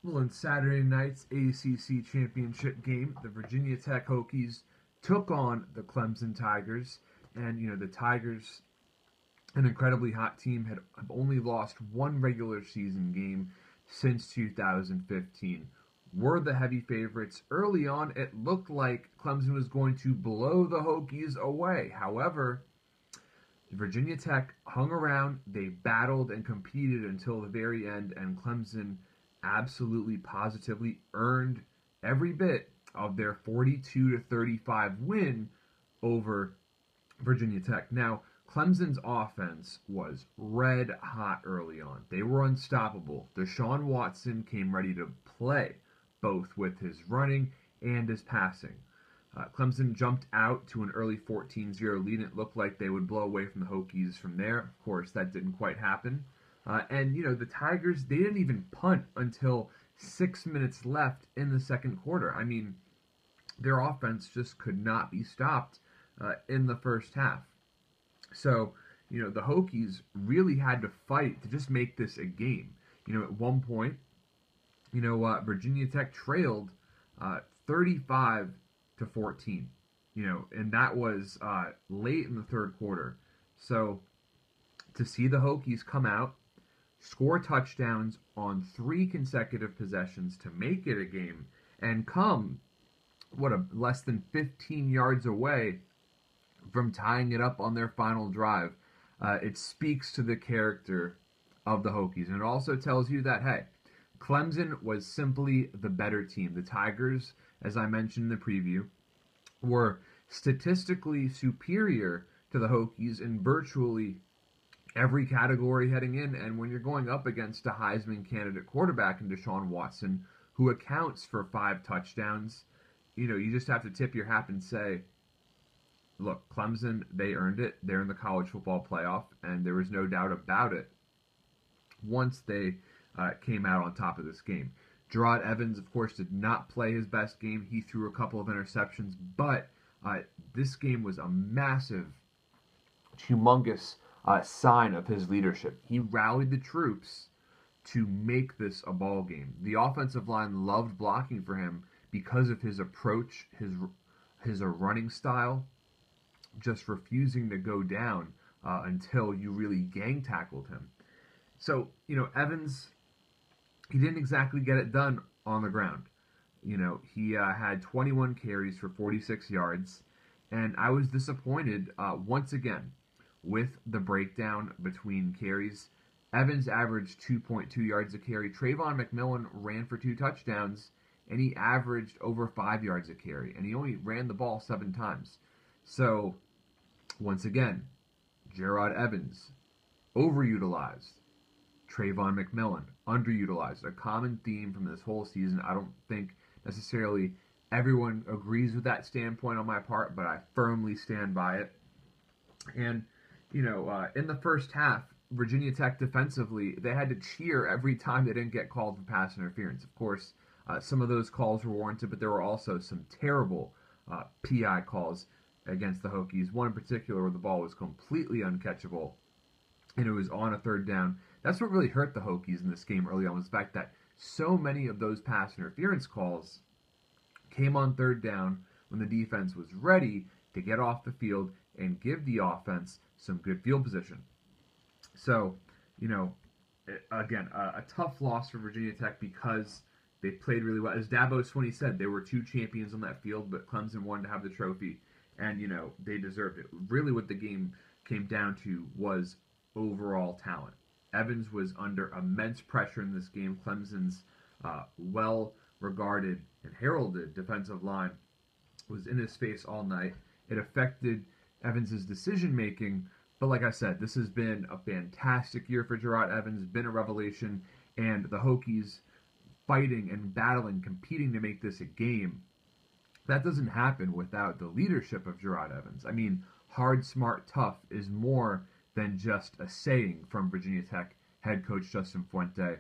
Well, in Saturday night's ACC championship game, the Virginia Tech Hokies took on the Clemson Tigers, and the Tigers, an incredibly hot team, have only lost one regular season game since 2015. Were the heavy favorites early on. It looked like Clemson was going to blow the Hokies away. However, Virginia Tech hung around, they battled and competed until the very end, and Clemson absolutely positively earned every bit of their 42-35 win over Virginia Tech. Now, Clemson's offense was red hot early on. They were unstoppable. Deshaun Watson came ready to play, both with his running and his passing. Clemson jumped out to an early 14-0 lead, and it looked like they would blow away from the Hokies from there. Of course, that didn't quite happen. The Tigers, they didn't even punt until 6 minutes left in the second quarter. I mean, their offense just could not be stopped in the first half. So, the Hokies really had to fight to just make this a game. At one point, Virginia Tech trailed 35-14, and that was late in the third quarter. So, to see the Hokies come out, score touchdowns on 3 consecutive possessions to make it a game, and come, less than 15 yards away from tying it up on their final drive. It speaks to the character of the Hokies, and it also tells you that, hey, Clemson was simply the better team. The Tigers, as I mentioned in the preview, were statistically superior to the Hokies in virtually every category heading in, and when you're going up against a Heisman candidate quarterback in Deshaun Watson, who accounts for 5 touchdowns, you just have to tip your hat and say, look, Clemson, they earned it. They're in the college football playoff, and there was no doubt about it once they came out on top of this game. Gerard Evans, of course, did not play his best game. He threw a couple of interceptions, but this game was a massive, humongous sign of his leadership. He rallied the troops to make this a ball game. The offensive line loved blocking for him because of his approach, his running style, just refusing to go down until you really gang tackled him. So, Evans, he didn't exactly get it done on the ground. He had 21 carries for 46 yards, and I was disappointed once again with the breakdown between carries. Evans averaged 2.2 yards a carry. Trayvon McMillan ran for 2 touchdowns, and he averaged over 5 yards a carry, and he only ran the ball 7 times. So, once again, Gerard Evans, overutilized. Trayvon McMillan, underutilized. A common theme from this whole season. I don't think necessarily everyone agrees with that standpoint on my part, but I firmly stand by it. And, in the first half, Virginia Tech defensively, they had to cheer every time they didn't get called for pass interference. Of course, some of those calls were warranted, but there were also some terrible PI calls against the Hokies. One in particular where the ball was completely uncatchable, and it was on a third down. That's what really hurt the Hokies in this game early on, was the fact that so many of those pass interference calls came on third down when the defense was ready to get off the field and give the offense some good field position. So, again, a tough loss for Virginia Tech because they played really well. As Dabo Swinney said, there were 2 champions on that field, but Clemson wanted to have the trophy, and, they deserved it. Really what the game came down to was overall talent. Evans was under immense pressure in this game. Clemson's well-regarded and heralded defensive line was in his face all night. It affected Evans' decision-making, but like I said, this has been a fantastic year for Gerard Evans, been a revelation, and the Hokies fighting and battling, competing to make this a game. That doesn't happen without the leadership of Gerard Evans. I mean, hard, smart, tough is more than just a saying from Virginia Tech head coach Justin Fuente.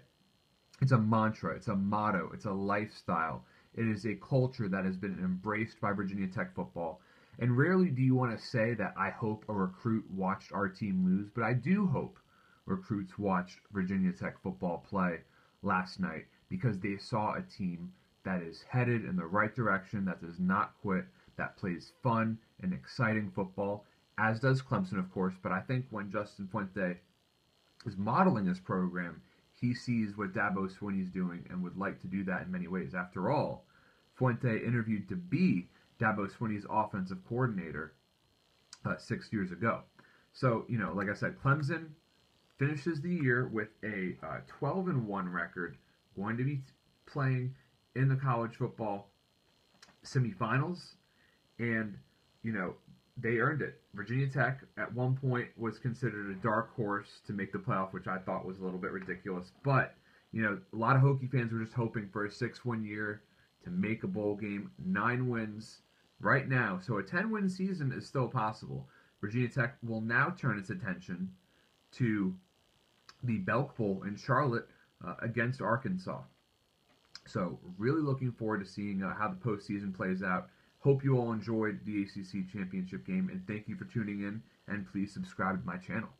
It's a mantra, it's a motto, it's a lifestyle. It is a culture that has been embraced by Virginia Tech football. And rarely do you want to say that I hope a recruit watched our team lose, but I do hope recruits watched Virginia Tech football play last night, because they saw a team that is headed in the right direction, that does not quit, that plays fun and exciting football, as does Clemson, of course. But I think when Justin Fuente is modeling this program, he sees what Dabo Swinney's doing and would like to do that in many ways. After all, Fuente interviewed to be Dabo Swinney's offensive coordinator 6 years ago. So, like I said, Clemson finishes the year with a 12-1 record, going to be playing in the college football semifinals, and they earned it. Virginia Tech at one point was considered a dark horse to make the playoff, which I thought was a little bit ridiculous. But a lot of Hokie fans were just hoping for a 6-win year to make a bowl game. 9 wins right now, so a 10-win season is still possible. Virginia Tech will now turn its attention to the Belk Bowl in Charlotte against Arkansas. So really looking forward to seeing how the postseason plays out. Hope you all enjoyed the ACC championship game, and thank you for tuning in, and please subscribe to my channel.